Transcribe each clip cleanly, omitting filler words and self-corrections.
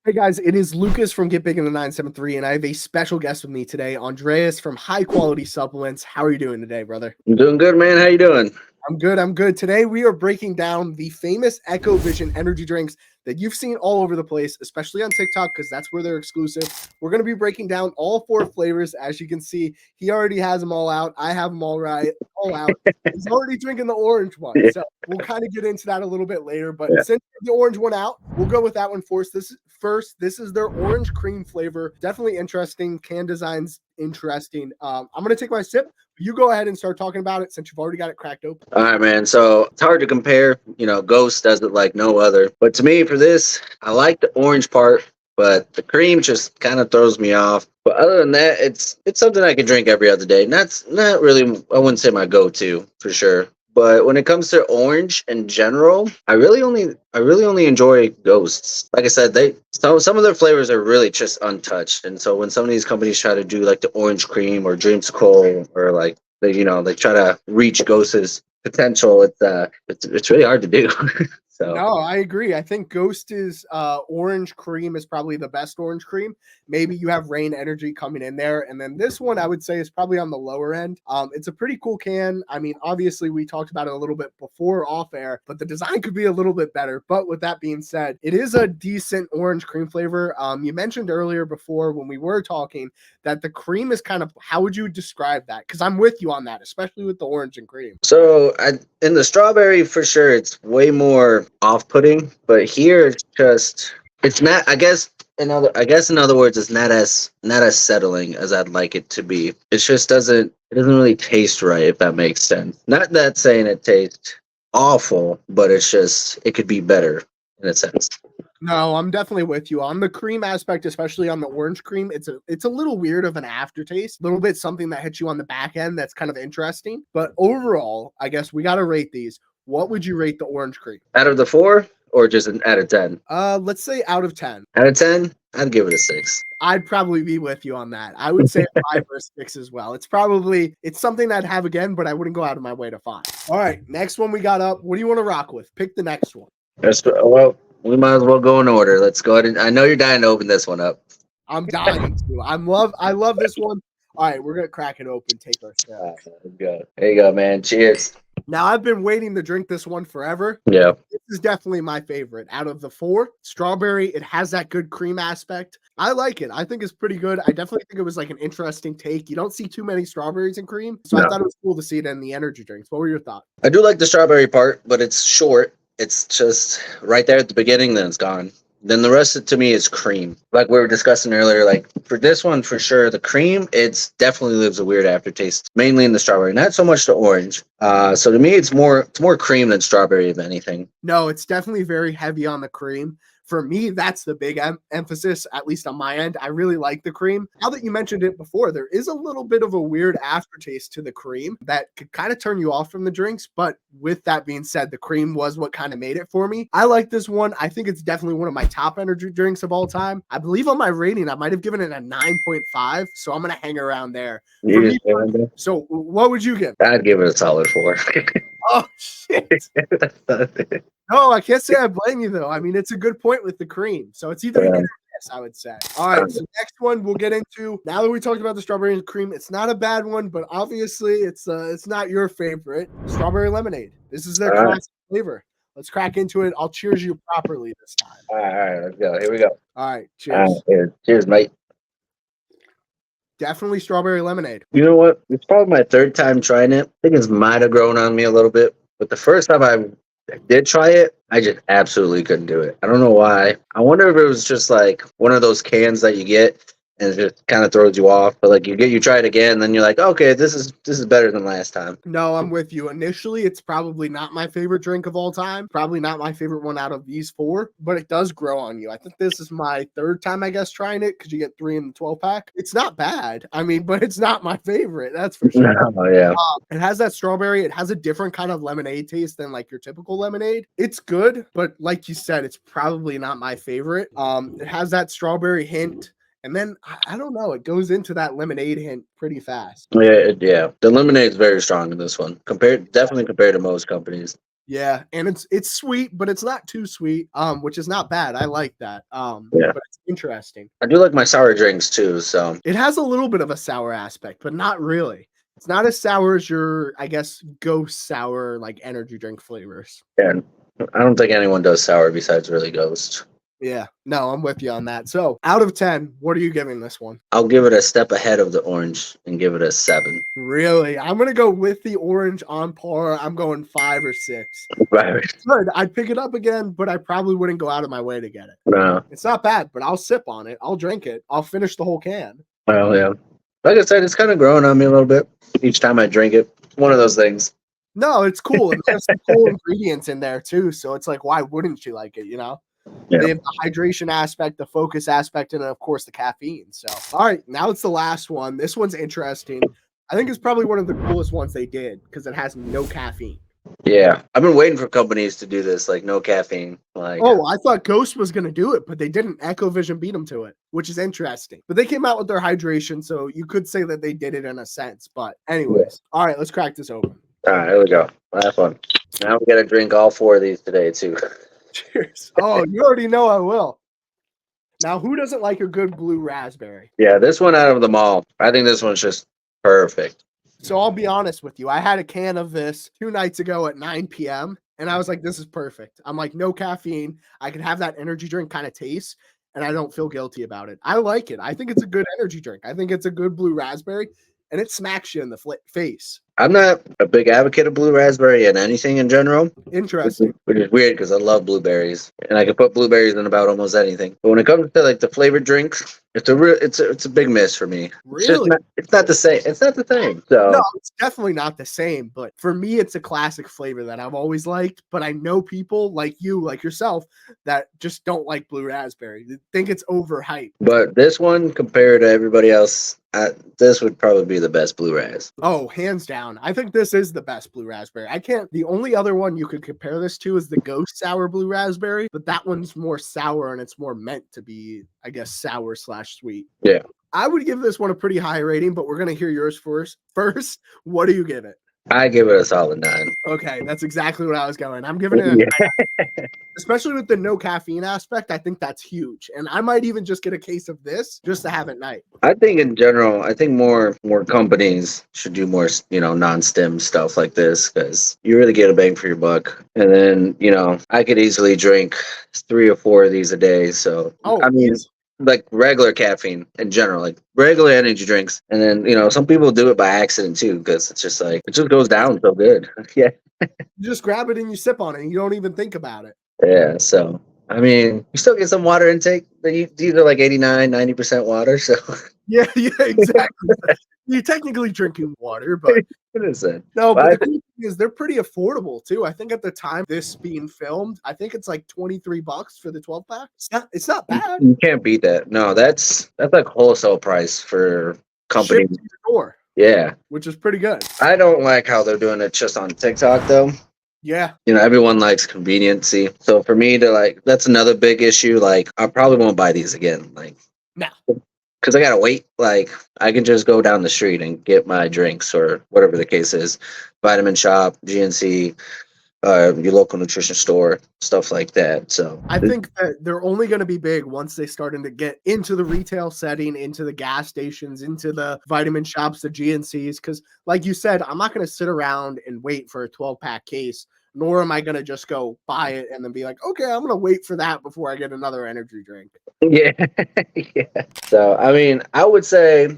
Hey guys, it is Lucas from Get Big in the 973, and I have a special guest with me today, Andreas from High Quality Supplements. How are you doing today, brother? I'm doing good, man. How you doing? I'm good. I'm good. Today we are breaking down the famous EkkoVision energy drinks that you've seen all over the place, especially on TikTok, because that's where they're exclusive. We're going to be breaking down all four flavors. As you can see, he already has them all out. I have them all out. He's already drinking the orange one. Yeah. So we'll kind of get into that a little bit later. But Yeah. since the orange one out, we'll go with that one first. This is their orange cream flavor. Definitely interesting. Can designs interesting. I'm going to take my sip. You go ahead and start talking about it since you've already got it cracked open. All right, man. So it's hard to compare. Ghost does it like no other. But to me, for this, I like the orange part, but the cream just kind of throws me off. But other than that, it's something I can drink every other day. And that's not really, I wouldn't say my go-to for sure. But when it comes to orange in general, I really only enjoy ghosts. Like I said, some of their flavors are really just untouched. And so when some of these companies try to do like the orange cream or dreamsicle or like they try to reach ghosts potential, it's really hard to do. So No, I agree. I think Ghost is orange cream is probably the best orange cream. Maybe you have Rain Energy coming in there, and then this one I would say is probably on the lower end. It's a pretty cool can. I mean, obviously we talked about it a little bit before off air, but the design could be a little bit better. But with that being said, it is a decent orange cream flavor. You mentioned earlier before when we were talking that the cream is kind of, how would you describe that? Because I'm with you on that, especially with the orange and cream. in the strawberry for sure, it's way more off-putting. But here, it's not. In other words, it's not as settling as I'd like it to be. It doesn't really taste right, if that makes sense. Not that saying it tastes awful, but it could be better in a sense. No, I'm definitely with you on the cream aspect, especially on the orange cream. It's a little weird of an aftertaste, a little bit something that hits you on the back end that's kind of interesting. But overall, I guess we got to rate these. What would you rate the orange cream? Out of the four, or just an out of 10? Let's say out of 10. Out of 10, I'd give it a 6. I'd probably be with you on that. I would say a 5 or 6 as well. It's something I'd have again, but I wouldn't go out of my way to find. All right, next one we got up. What do you want to rock with? Pick the next one. Well, we might as well go in order. Let's go ahead and I know you're dying to open this one up. I'm dying to. I love this one. All right, we're gonna crack it open. Take our All shot. right, let's go. There you go, man. Cheers. Now I've been waiting to drink this one forever. Yeah. This is definitely my favorite out of the four. Strawberry, it has that good cream aspect. I like it. I think it's pretty good. I definitely think it was like an interesting take. You don't see too many strawberries and cream, so I No. thought it was cool to see it in the energy drinks. What were your thoughts? I do like the strawberry part, but it's short. It's just right there at the beginning, then it's gone. Then the rest to me is cream. Like we were discussing earlier, like for this one for sure, the cream, it's definitely leaves a weird aftertaste, mainly in the strawberry, not so much the orange. So to me it's more cream than strawberry, if anything. No, it's definitely very heavy on the cream. For me, that's the big emphasis, at least on my end. I really like the cream. Now that you mentioned it before, there is a little bit of a weird aftertaste to the cream that could kind of turn you off from the drinks. But with that being said, the cream was what kind of made it for me. I like this one. I think it's definitely one of my top energy drinks of all time. I believe on my rating, I might have given it a 9.5. So I'm going to hang around there. For me, so what would you give? I'd give it a solid 4. Oh, shit. No, I can't say I blame you though. I mean, it's a good point with the cream. So it's either a hit or miss, I would say. All right, so next one we'll get into. Now that we talked about the strawberry and cream, it's not a bad one, but obviously it's not your favorite. Strawberry lemonade. This is their classic flavor. Let's crack into it. I'll cheers you properly this time. All right, let's go. Here we go. All right, cheers. Cheers, mate. Definitely strawberry lemonade. You know what? It's probably my third time trying it. I think it might have grown on me a little bit, but the first time I did try it, I just absolutely couldn't do it. I don't know why. I wonder if it was just like one of those cans that you get and it just kind of throws you off. But like you try it again, then you're like, okay, this is better than last time. No, I'm with you. Initially, it's probably not my favorite drink of all time. Probably not my favorite one out of these four, but it does grow on you. I think this is my third time, I guess, trying it because you get 3 in the 12 pack. It's not bad. I mean, but it's not my favorite. That's for sure. Oh, yeah. It has that strawberry. It has a different kind of lemonade taste than like your typical lemonade. It's good, but like you said, it's probably not my favorite. It has that strawberry hint. And then I don't know, it goes into that lemonade hint pretty fast. Yeah. The lemonade's very strong in this one. Definitely compared to most companies. Yeah, and it's sweet, but it's not too sweet, which is not bad. I like that. Yeah. But it's interesting. I do like my sour drinks too, so It has a little bit of a sour aspect, but not really. It's not as sour as your, I guess, ghost sour like energy drink flavors. yeah. I don't think anyone does sour besides really Ghost. Yeah, no, I'm with you on that. So, out of 10, what are you giving this one? I'll give it a step ahead of the orange and give it a 7. Really? I'm going to go with the orange on par. I'm going 5 or 6. Right. Good. I'd pick it up again, but I probably wouldn't go out of my way to get it. No. It's not bad, but I'll sip on it. I'll drink it. I'll finish the whole can. Well, yeah. Like I said, it's kind of growing on me a little bit each time I drink it. One of those things. No, it's cool. And there's some cool ingredients in there too. So it's like, why wouldn't you like it? You know? Yeah. They have the hydration aspect, the focus aspect, and of course the caffeine. So, all right, now it's the last one. This one's interesting. I think it's probably one of the coolest ones they did because it has no caffeine. Yeah. I've been waiting for companies to do this, like no caffeine. Like, Oh, I thought Ghost was going to do it, but they didn't. EkkoVision beat them to it, which is interesting. But they came out with their hydration, so you could say that they did it in a sense. But anyways, all right, let's crack this open. all right, here we go. Last one. Now we got to drink all 4 of these today, too. Cheers. Oh, you already know I will. Now, who doesn't like a good blue raspberry? Yeah, this one out of them all, I think this one's just perfect. So I'll be honest with you. I had a can of this 2 nights ago at 9 p.m. and I was like, this is perfect. I'm like, no caffeine. I can have that energy drink kind of taste and I don't feel guilty about it. I like it. I think it's a good energy drink. I think it's a good blue raspberry and it smacks you in the face. I'm not a big advocate of blue raspberry and anything in general. Interesting. Which is weird because I love blueberries and I can put blueberries in about almost anything. But when it comes to like the flavored drinks, it's a big miss for me. Really? It's not the same. It's not the same. So no, it's definitely not the same. But for me, it's a classic flavor that I've always liked. But I know people like you, like yourself, that just don't like blue raspberry. They think it's overhyped. But this one compared to everybody else, this would probably be the best blue ras. Oh, hands down. I think this is the best blue raspberry. The only other one you could compare this to is the Ghost Sour Blue Raspberry, but that one's more sour and it's more meant to be, I guess, sour / sweet. Yeah. I would give this one a pretty high rating, but we're going to hear yours first. What do you give it? I give it a solid 9. Okay, that's exactly what I was going. I'm giving it a 9. Especially with the no caffeine aspect, I think that's huge. And I might even just get a case of this just to have at night. I think in general, I think more companies should do more, non-stim stuff like this because you really get a bang for your buck. And then, I could easily drink 3 or 4 of these a day. So, I mean, like regular caffeine in general, like regular energy drinks. And then, some people do it by accident too because it's just like, it just goes down so good. Yeah. You just grab it and you sip on it and you don't even think about it. Yeah, so I mean, you still get some water intake. These are like 89, 90% water. So yeah, exactly. You're technically drinking water, but no. But the cool thing is they're pretty affordable too. I think at the time this being filmed, I think it's like $23 for the 12-pack. It's not bad. You can't beat that. No, that's like wholesale price for company store. Yeah, which is pretty good. I don't like how they're doing it just on TikTok though. Yeah. Everyone likes conveniency. So for me to that's another big issue. Like, I probably won't buy these again. Like, no. Because I got to wait. Like, I can just go down the street and get my drinks or whatever the case is. Vitamin Shop, GNC, your local nutrition store, stuff like that. So I think that they're only going to be big once they start to get into the retail setting, into the gas stations, into the vitamin shops, the GNCs. Because like you said, I'm not going to sit around and wait for a 12-pack case, nor am I going to just go buy it and then be like, okay, I'm going to wait for that before I get another energy drink. Yeah. Yeah. So, I mean, I would say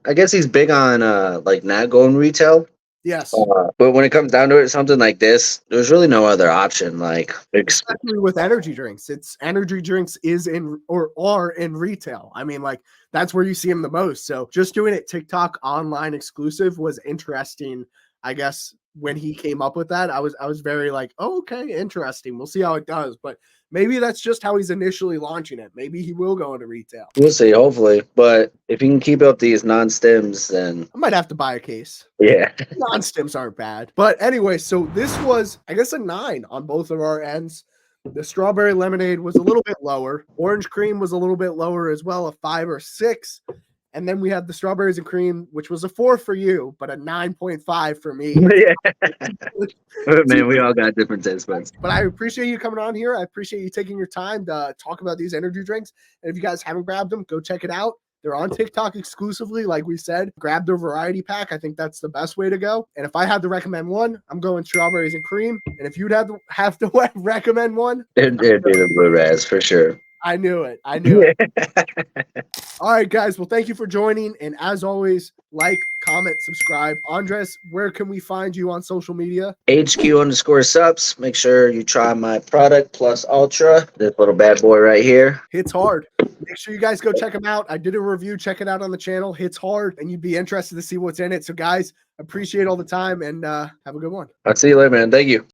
I guess he's big on not going retail. Yes. But when it comes down to it, something like this, there's really no other option. Like, especially with energy drinks, energy drinks are in retail. I mean, like, that's where you see them the most. So just doing it TikTok online exclusive was interesting. I guess when he came up with that, I was very like, oh, okay, interesting. We'll see how it does. But maybe that's just how he's initially launching it. Maybe he will go into retail. We'll see, hopefully. But if you can keep up these non-stims, then I might have to buy a case. Yeah. Non-stims aren't bad. But anyway, so this was, I guess, a 9 on both of our ends. The strawberry lemonade was a little bit lower. Orange cream was a little bit lower as well, a 5 or 6. And then we have the strawberries and cream, which was a 4 for you, but a 9.5 for me. Yeah. Man, we all got different taste buds. But I appreciate you coming on here. I appreciate you taking your time to talk about these energy drinks. And if you guys haven't grabbed them, go check it out. They're on TikTok exclusively, like we said. Grab their variety pack. I think that's the best way to go. And if I had to recommend one, I'm going strawberries and cream. And if you'd have to recommend one, It'd be the blue raz for sure. I knew it. I knew it. All right, guys. Well, thank you for joining. And as always, like, comment, subscribe. Andres, where can we find you on social media? HQ_subs. Make sure you try my product plus ultra. This little bad boy right here. Hits hard. Make sure you guys go check them out. I did a review. Check it out on the channel. Hits hard, and you'd be interested to see what's in it. So, guys, appreciate all the time, and have a good one. I'll see you later, man. Thank you.